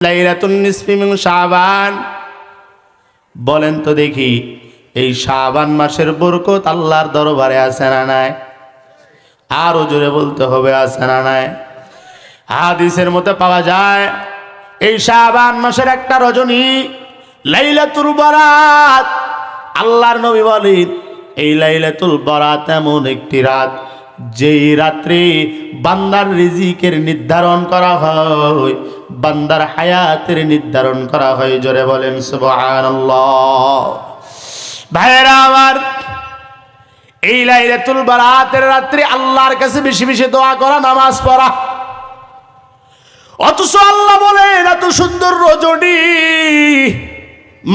লাইলাতুন নিসফি মিন শাবান, বলেন তো দেখি এই শাবান মাসের বরকত আল্লাহর দরবারে আছে না নাই? আরো জোরে বলতে হবে, আছে না নাই? হাদিসের মধ্যে পাওয়া যায় এই শাবান মাসের একটা রজনী লাইলাতুল বরাত। আল্লাহর নবী বলেন এই লাইলাতুল বরাত এমন একটি রাত যেই রাত্রে বান্দার রিজিকের নির্ধারণ করা হয়, বান্দার হায়াতের নির্ধারণ করা হয়। জোরে বলেন সুবহানাল্লাহ। ভাইরা আমার, এই লাইলাতুল বরাতের রাত্রে আল্লাহর কাছে বেশি বেশি দোয়া করা, নামাজ পড়া। অথচ আল্লাহ বলেন এত সুন্দর রজনী,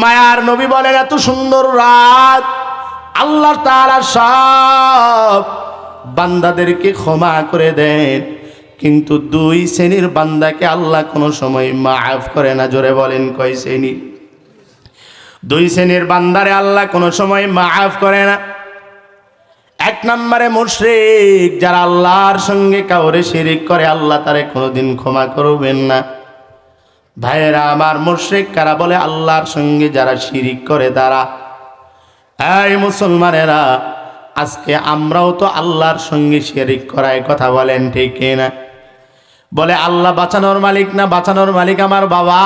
মায়ার নবী বলেন এত সুন্দর রাত, আল্লাহ তাআলা সব বান্দাদেরকে ক্ষমা করে দেন, কিন্তু দুই শ্রেণীর বান্দাকে আল্লাহ কোনো সময় মাফ করে না। জোরে বলেন কয় শ্রেণী? দুই শ্রেণীর বান্দারে আল্লাহ কোনো সময় মাফ করে না। এক নম্বরে মুশরিক, যারা আল্লাহর সঙ্গে কাউরে শিরিক করে আল্লাহ তারে কোনোদিন ক্ষমা করবেন না। ভাইয়েরা আমার, মুশরিক কারা বলে? আল্লাহর সঙ্গে যারা শিরিক করে তারা। এই মুসলমানেরা, আজকে আমরাও তো আল্লাহর সঙ্গে শিরিক করায় কথা বলেন, ঠিক না? বলে আল্লাহ বাঁচানোর মালিক না, বাঁচানোর মালিক আমার বাবা।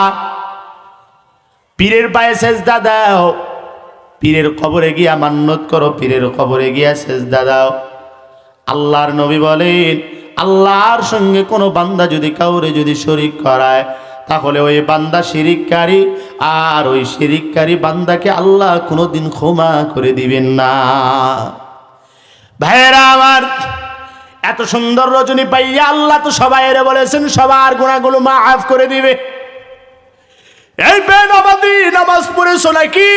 পীরের পায়ে সেজদা দাও, পীরের কবরে গিয়া মান্নত করো, পীরের কবরে গিয়া সেজদা দাও। আল্লাহর নবী বলেন আল্লাহর সঙ্গে কোনো বান্দা যদি কাউরে যদি শরিক করায় তাহলে ওই বান্দা শিরিককারী, আর ওই শিরিককারী বান্দাকে আল্লাহ কোনোদিন ক্ষমা করে দিবেন না। ভাইয়েরা আমার, এত সুন্দর রজনী পাইয়া আল্লাহ তো সবাইরে বলেছেন সবার গুনাহগুলো মাফ করে দিবে। এই বেনামাজি নামাজ পড়েছো নাকি?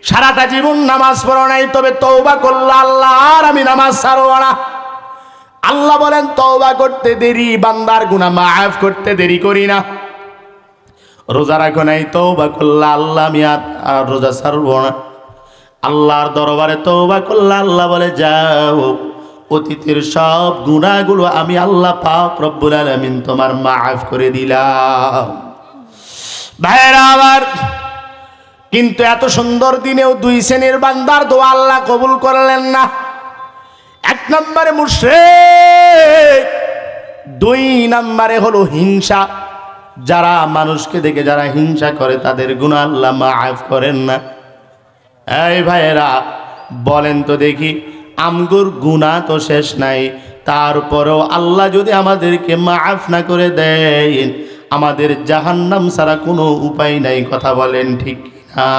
সারাটা জীবন নামাজ পড়ো নাই, তবে তওবা করলা আল্লাহ আর আমি নামাজ ছাড়বো না। আল্লাহ বলেন তওবা করতে দেরি, বান্দার গুনাহ মাফ করতে দেরি করি না। রোজা রাখো নাই, তওবা করলা আল্লাহ আমি আর রোজা ছাড়বো না। আল্লাহর দরবারে তওবা করলা আল্লাহ বলে যাও, অতীতের সব গুনাহগুলো আমি আল্লাহ পাক রব্বুল আলামিন তোমার মাফ করে দিলাম। ভাইরা আমার, কিন্তু এত সুন্দর দিনেও দুই শ্রেণীর বান্দার দোয়া আল্লাহ কবুল করলেন না। এক নম্বরে মুশরিক, দুই নম্বরে হলো হিংসা। যারা মানুষকে দেখে যারা হিংসা করে তাদের গুনাহ আল্লাহ মাফ করেন না। এই ভাইয়েরা, বলেন তো দেখি আমগুর গুনাহ তো শেষ নাই, তারপরেও আল্লাহ যদি আমাদেরকে মাফ না করে দেন, আমাদের জাহান্নাম ছাড়া কোনো উপায় নাই। কথা বলেন ঠিক না?